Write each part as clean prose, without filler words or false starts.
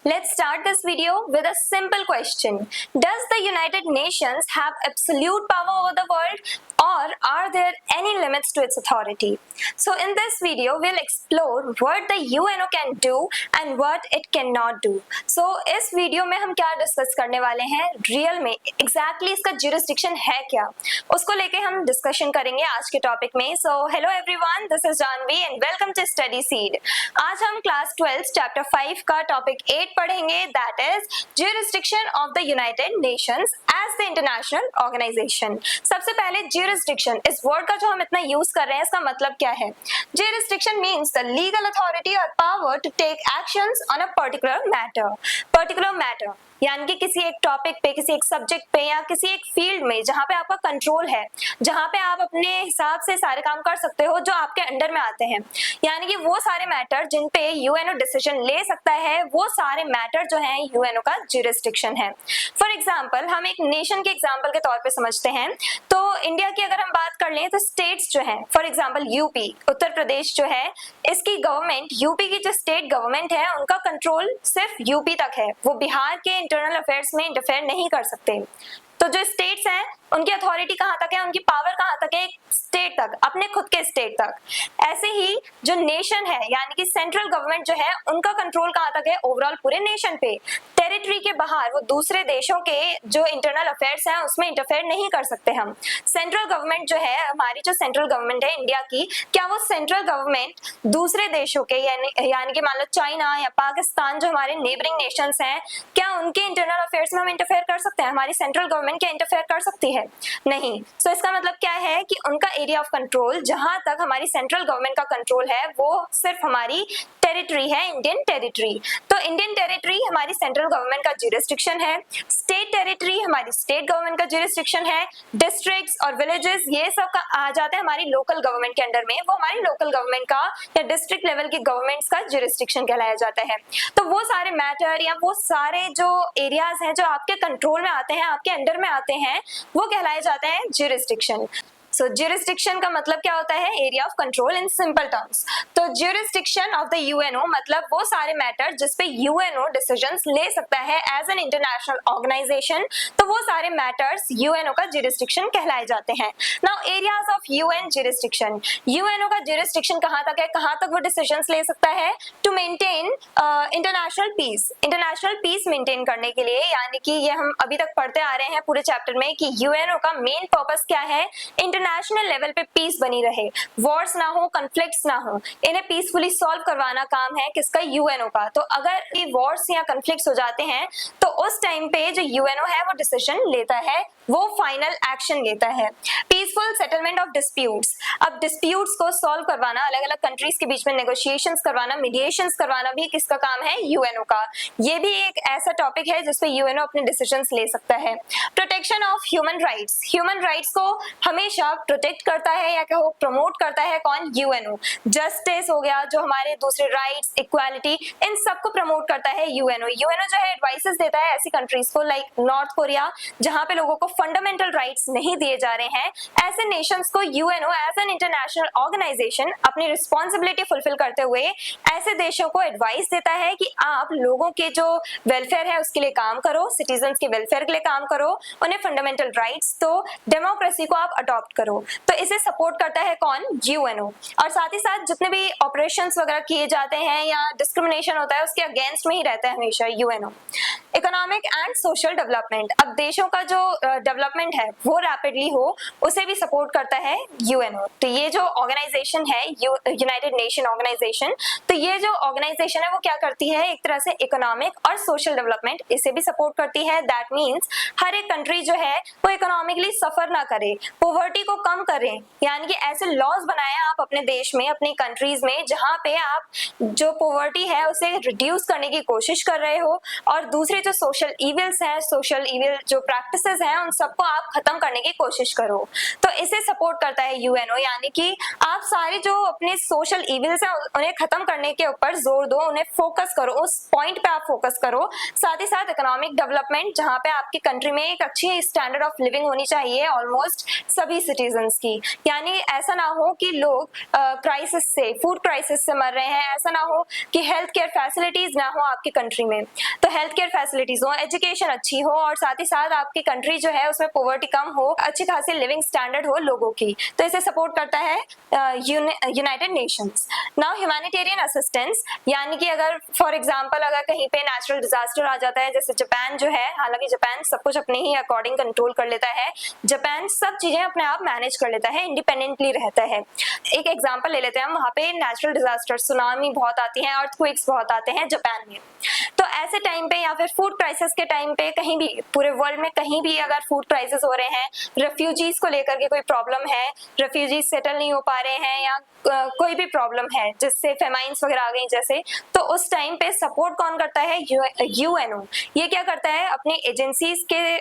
Let's start this video with a simple question. Does the United Nations have absolute power over the world, or are there any limits to its authority? So in this video, we'll explore what the UNO can do and what it cannot do. So इस video में हम क्या discuss करने वाले हैं, real में exactly इसका jurisdiction है क्या, उसको लेके हम डिस्कशन करेंगे आज के टॉपिक में. So hello everyone, this is Janvi and welcome to Study Seed. आज हम क्लास 12 चैप्टर 5 का टॉपिक 8 पढ़ेंगे, that is jurisdiction of the United Nations as the international organization. सबसे पहले jurisdiction इस वर्ड का जो हम इतना यूज कर रहे हैं, इसका मतलब क्या है? Jurisdiction means the legal authority or power to take actions on a particular matter यानी कि किसी एक टॉपिक पे, किसी एक सब्जेक्ट पे या किसी एक फील्ड में जहां पे आपका कंट्रोल है, जहां पे आप अपने हिसाब से सारे काम कर सकते हो जो आपके अंडर में आते हैं. यानी कि वो सारे मैटर जिन पे यूएनओ डिसीजन ले सकता है, वो सारे मैटर जो हैं यूएनओ का जुरिस्डिक्शन है. फॉर एग्जांपल हम एक नेशन के एग्जांपल के तौर पे समझते हैं. तो इंडिया की अगर हम बात कर लें तो स्टेट्स जो हैं, for example UP, Uttar Pradesh जो है, इसकी गवर्नमेंट, यूपी की जो स्टेट गवर्नमेंट है, उनका कंट्रोल सिर्फ यूपी तक है. वो बिहार के इंटरनल अफेयर्स में इंटरफेयर नहीं कर सकते. तो जो स्टेट्स हैं उनकी अथॉरिटी कहां तक है, उनकी पावर कहां तक है? स्टेट तक, अपने खुद के स्टेट तक. ऐसे ही जो नेशन है यानी कि सेंट्रल गवर्नमेंट जो है, उनका कंट्रोल कहां तक है? ओवरऑल पूरे नेशन पे. टेरिटरी के बाहर वो दूसरे देशों के जो इंटरनल अफेयर्स हैं उसमें इंटरफेयर नहीं कर सकते हम. सेंट्रल गवर्नमेंट जो है, हमारी जो सेंट्रल गवर्नमेंट है इंडिया की, क्या वो सेंट्रल गवर्नमेंट दूसरे देशों के यानी कि मान लो चाइना या पाकिस्तान जो हमारे नेबरिंग नेशंस हैं, क्या उनके इंटरनल अफेयर्स में हम इंटरफेयर कर सकते हैं? हमारी सेंट्रल गवर्नमेंट क्या इंटरफेयर कर सकती है? नहीं. सो इसका मतलब क्या है कि उनका एरिया ऑफ कंट्रोल, जहां तक हमारी सेंट्रल गवर्नमेंट का कंट्रोल है, वो सिर्फ हमारी टेरिटरी है, इंडियन टेरिटरी. तो इंडियन टेरिटरी हमारी सेंट्रल गवर्नमेंट का जुरिस्डिक्शन है. स्टेट टेरिटरी हमारी स्टेट गवर्नमेंट का जुरिस्डिक्शन है. डिस्ट्रिक्ट्स और विलेजेस ये सब का आ जाते हैं हमारी लोकल गवर्नमेंट के अंडर में. वो हमारी लोकल गवर्नमेंट का या डिस्ट्रिक्ट लेवल की गवर्नमेंट्स का जुरिस्डिक्शन कहलाया जाता है. तो वो सारे मैटर या वो सारे जो एरियाज हैं जो आपके कंट्रोल में आते हैं, आपके अंडर में आते हैं, वो कहलाए जाते हैं जुरिस्डिक्शन. सो jurisdiction का मतलब क्या होता है? Area of control in simple terms. तो jurisdiction ऑफ द यूएनओ मतलब वो सारे मैटर जिसपे यूएनओ डिसीजंस ले सकता है एज एन इंटरनेशनल ऑर्गेनाइजेशन. तो वो सारे मैटर्स यूएनओ का jurisdiction कहलाए जाते हैं. Now areas of UN jurisdiction. UNO का jurisdiction कहां तक है, कहां तक वो डिसीजंस ले सकता है? To maintain international peace. International peace maintain करने के लिए, यानी कि ये हम अभी तक पढ़ते आ रहे हैं पूरे चैप्टर में कि यूएनओ का मेन पर्पस क्या है? इंटरनेशनल लेवल पे पीस बनी रहे, वॉर्स ना हो, कन्फ्लिक्ट्स ना हो, इन्हें पीसफुली सॉल्व करवाना काम है किसका? यूएनओ का. तो अगर ये वॉर्स या कन्फ्लिक्ट्स हो जाते हैं तो उस टाइम पे जो यूएनओ है वो डिसीजन लेता है, वो फाइनल एक्शन लेता है. Peaceful settlement of disputes. अब डिस्प्यूट्स को सॉल्व करवाना, अलग अलग कंट्रीज के बीच में नेगोशिएशंस करवाना, मीडिएशंस करवाना भी किसका काम है? यूएनओ का. ये भी एक ऐसा टॉपिक है जिसपे यूएनओ अपने डिसीजंस ले सकता है. Protection of human rights. Human rights को हमेशा प्रोटेक्ट करता है या क्या प्रमोट करता है कौन? यूएनओ. जस्टिस हो गया, जो हमारे दूसरे राइट्स, इक्वालिटी, इन सबको प्रमोट करता है यूएनओ. यूएनओ जो है एडवाइसेस देता है ऐसी कंट्रीज को, लाइक नॉर्थ कोरिया, जहां पे लोगों को फंडामेंटल राइट्स नहीं दिए जा रहे हैं. ऐसे नेशंस को UNO as an international organization अपनी रिस्पॉन्सिबिलिटी फुलफिल करते हुए ऐसे देशों को एडवाइस देता है कि आप लोगों के जो वेलफेयर है उसके लिए काम करो, सिटीजंस के वेलफेयर के लिए काम करो, उन्हें फंडामेंटल राइट्स दो, डेमोक्रेसी को आप अडॉप्ट करो. तो इसे सपोर्ट करता है कौन? यूएनओ. और साथ ही साथ जितने भी ऑपरेशंस वगैरह किए जाते हैं या डिस्क्रिमिनेशन होता है उसके अगेंस्ट में ही रहता है हमेशा UNO. Economic and social development. अब देशों का जो डेवलपमेंट है वो रैपिडली हो, उसे भी सपोर्ट करता है यूएनओ. तो ये जो ऑर्गेनाइजेशन है, यूनाइटेड नेशन ऑर्गेनाइजेशन, तो ये जो ऑर्गेनाइजेशन है वो क्या करती है? एक तरह से इकोनॉमिक और सोशल डेवलपमेंट इसे भी सपोर्ट करती है. दैट मीन्स हर एक कंट्री जो है वो इकोनॉमिकली सफर ना करे, पॉवर्टी को कम करें. यानी कि ऐसे लॉज बनाए आप अपने देश में, अपनी कंट्रीज में, जहां पे आप जो पॉवर्टी है उसे रिड्यूस करने की कोशिश कर रहे हो और दूसरे जो सोशल इविल्स हैं, सोशल इविल जो प्रैक्टिसेस हैं, उन सबको आप खत्म करने की कोशिश करो। तो इसे सपोर्ट करता है यूएनओ, यानी कि आप सारे जो अपने सोशल इविल्स हैं उन्हें खत्म करने के ऊपर जोर दो, उन्हें फोकस करो, उस पॉइंट पे आप फोकस करो। साथ ही साथ इकोनॉमिक डेवलपमेंट, जहां पे आपकी कंट्री में एक अच्छी स्टैंडर्ड ऑफ लिविंग होनी चाहिए ऑलमोस्ट सभी सिटीजन्स की, यानी ऐसा ना हो कि लोग क्राइसिस से, फूड क्राइसिस से मर रहे हैं, ऐसा ना हो कि हेल्थ केयर फैसिलिटीज ना हो आपकी कंट्री में। तो हेल्थ केयर फैसिलिटीज हो, एजुकेशन अच्छी हो, और साथ ही साथ आपकी कंट्री जो है उसमें पॉवर्टी कम हो, अच्छी खासी लिविंग स्टैंडर्ड हो लोगों की। तो इसे सपोर्ट करता है United Nations. Now humanitarian assistance, यानी कि अगर फॉर एग्जांपल अगर कहीं पे नेचुरल डिजास्टर आ जाता है, जैसे जापान जो है, हालांकि जापान सब कुछ अपने ही अकॉर्डिंग कंट्रोल कर लेता है, जापान सब चीजें अपने आप मैनेज कर लेता है, इंडिपेंडेंटली रहता है। एक एग्जांपल ले लेते हैं हम, वहां पे नेचुरल डिजास्टर, सुनामी बहुत आती है, अर्थक्वेक्स बहुत आते हैं जापान में। तो ऐसे टाइम पे या फिर फूड क्राइसिस के टाइम पे कहीं भी पूरे वर्ल्ड में कहीं भी अगर फूड क्राइसिस हो रहे हैं, रेफ्यूजीज को लेकर के कोई प्रॉब्लम है, रेफ्यूजीज सेटल नहीं हो पा रहे हैं, या कोई भी प्रॉब्लम है जिससे फेमाइंस वगैरह आ गई जैसे, तो उस टाइम पे सपोर्ट कौन करता है? यूएनओ। ये क्या करता है? अपनी एजेंसीज के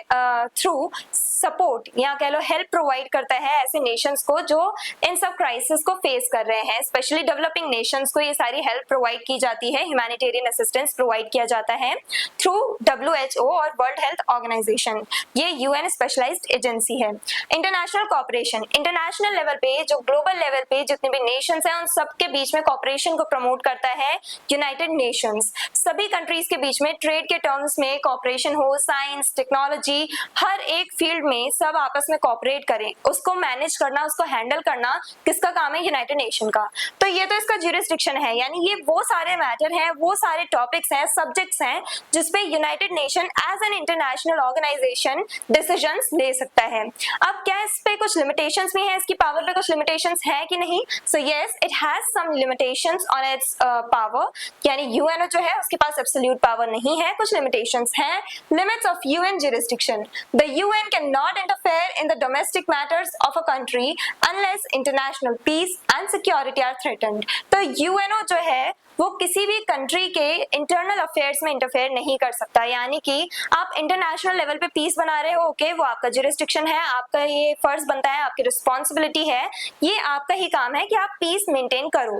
थ्रू सपोर्ट या कह लो हेल्प प्रोवाइड करता है ऐसे नेशंस को जो इन सब क्राइसिस को फेस कर रहे हैं। स्पेशली डेवलपिंग नेशंस को ये सारी हेल्प प्रोवाइड की जाती है, ह्यूमैनिटेरियन असिस्टेंस प्रोवाइड किया जाता है थ्रू WHO और वर्ल्ड हेल्थ ऑर्गेनाइजेशन। ये यूएन स्पेशलाइज्ड एजेंसी है। इंटरनेशनल कॉपरेशन, इंटरनेशनल लेवल पे जो ग्लोबल लेवल पे जितने भी नेशंस हैं उन सब के बीच में कॉपरेशन को प्रमोट करता है यूनाइटेड नेशंस। सभी कंट्रीज के बीच में ट्रेड के टर्म्स में कॉपरेशन हो, साइंस, टेक्नोलॉजी, हर एक फील्ड में सब आपस में कॉपरेट करें, उसको मैनेज करना, उसको हैंडल करना किसका काम है? यूनाइटेड नेशन का। तो ये तो इसका ज्यूरिसडिक्शन है, यानी ये वो सारे मैटर हैं, वो सारे टॉपिक्स हैं, सब्जेक्ट्स हैं जिसपे United Nation as an international organization decisions ले सकता है। अब क्या इस पे कुछ लिमिटेशंस भी हैं, इसकी पावर पे कुछ लिमिटेशंस है कि नहीं? So yes, it has some limitations on its power, यानी यूएनओ जो है उसके पास एब्सोल्यूट पावर नहीं है, कुछ लिमिटेशंस हैं। Limits of UN jurisdiction, the UN can not interfere in the domestic matters of a country unless international peace and security are threatened. तो UNO जो है वो किसी भी कंट्री के इंटरनल अफेयर्स में इंटरफेयर नहीं कर सकता, यानी कि आप इंटरनेशनल लेवल पे पीस बना रहे हो, ओके, वो आपका ज्यूरिसडिक्शन है, आपका ये फर्ज बनता है, आपकी रिस्पॉन्सिबिलिटी है, ये आपका ही काम है कि आप पीस मेंटेन करो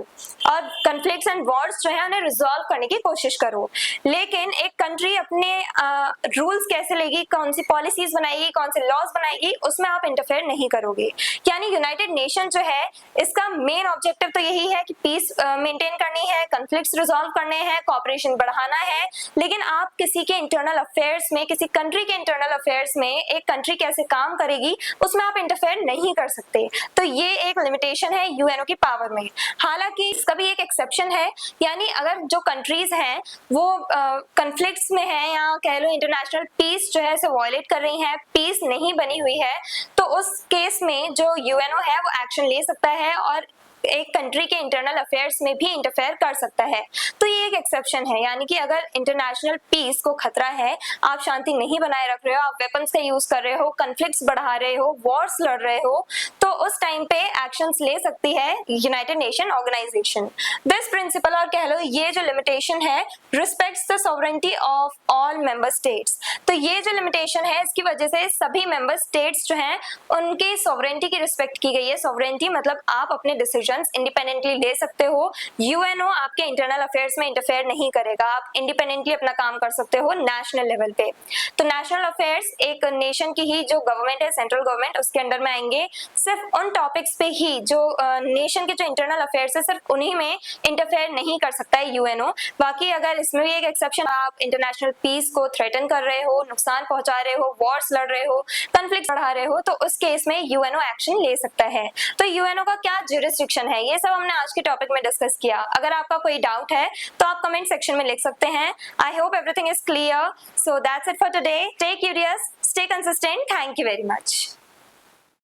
और कॉन्फ्लिक्ट्स एंड वॉर्स जो है उन्हें रिजॉल्व करने की कोशिश करो। लेकिन एक कंट्री अपने रूल्स कैसे लेगी, कौन सी पॉलिसीज बनाएगी, कौन से लॉज बनाएगी, उसमें आप इंटरफेयर नहीं करोगे। यानी यूनाइटेड नेशन जो है इसका मेन ऑब्जेक्टिव तो यही है कि पीस मेंटेन करनी है, कॉन्फ्लिक्ट्स रिजॉल्व करने हैं, कॉपरेशन बढ़ाना है, लेकिन आप किसी के इंटरनल अफेयर्स में, किसी कंट्री के इंटरनल अफेयर्स में एक कंट्री कैसे काम करेगी उसमें आप इंटरफेयर नहीं कर सकते। तो ये एक लिमिटेशन है यूएनओ की पावर में। हालांकि इसका भी एक एक्सेप्शन है, यानी अगर जो कंट्रीज हैं वो कॉन्फ्लिक्ट्स में हैं या कह लो इंटरनेशनल पीस जो है इसे वायलेट कर रही हैं, पीस नहीं बनी हुई है, तो उस केस में जो यूएनओ है वो एक्शन ले सकता है और एक कंट्री के इंटरनल अफेयर्स में भी इंटरफेयर कर सकता है। तो ये एक एक्सेप्शन है, यानी कि अगर इंटरनेशनल पीस को खतरा है, आप शांति नहीं बनाए रख रहे हो, आप वेपन्स का यूज कर रहे हो, कॉन्फ्लिक्ट्स बढ़ा रहे हो, वॉर्स लड़ रहे हो, तो उस टाइम पे एक्शंस ले सकती है United Nation organization. This principle और कह लो ये जो लिमिटेशन है respects the sovereignty of all member states. तो ये जो लिमिटेशन है इसकी वजह से सभी मेंबर स्टेट्स जो हैं उनकी सॉवरेनिटी की रिस्पेक्ट की गई है। सॉवरेनिटी मतलब आप अपने डिसीजन इंडिपेंडेंटली ले सकते हो, यूएनओ आपके इंटरनल अफेयर्स में इंटरफेयर नहीं करेगा, आप इंडिपेंडेंटली अपना काम कर सकते हो नेशनल लेवल पे। तो नेशनल अफेयर्स एक नेशन की ही जो गवर्नमेंट है, सेंट्रल गवर्नमेंट, उसके अंडर में आएंगे। सिर्फ उन टॉपिक्स पे ही जो नेशन के जो इंटरनल अफेयर्स है सिर्फ उन्हीं में इंटरफेयर नहीं कर सकता है यूएनओ। बाकी अगर इसमें भी एक एक्सेप्शन, आप इंटरनेशनल पीस को थ्रेटन कर रहे हो, नुकसान पहुंचा रहे हो, वॉर्स लड़ रहे हो, कॉन्फ्लिक्ट बढ़ा रहे हो, तो उस केस में यूएनओ एक्शन ले सकता है। तो यूएनओ का क्या ज्यूरिसडिक्शन है, ये सब हमने आज के टॉपिक में डिस्कस किया। अगर आपका कोई डाउट है तो आप कमेंट सेक्शन में लिख सकते हैं। I hope everything is clear. So that's it for today. Stay curious, stay consistent. Thank you very much.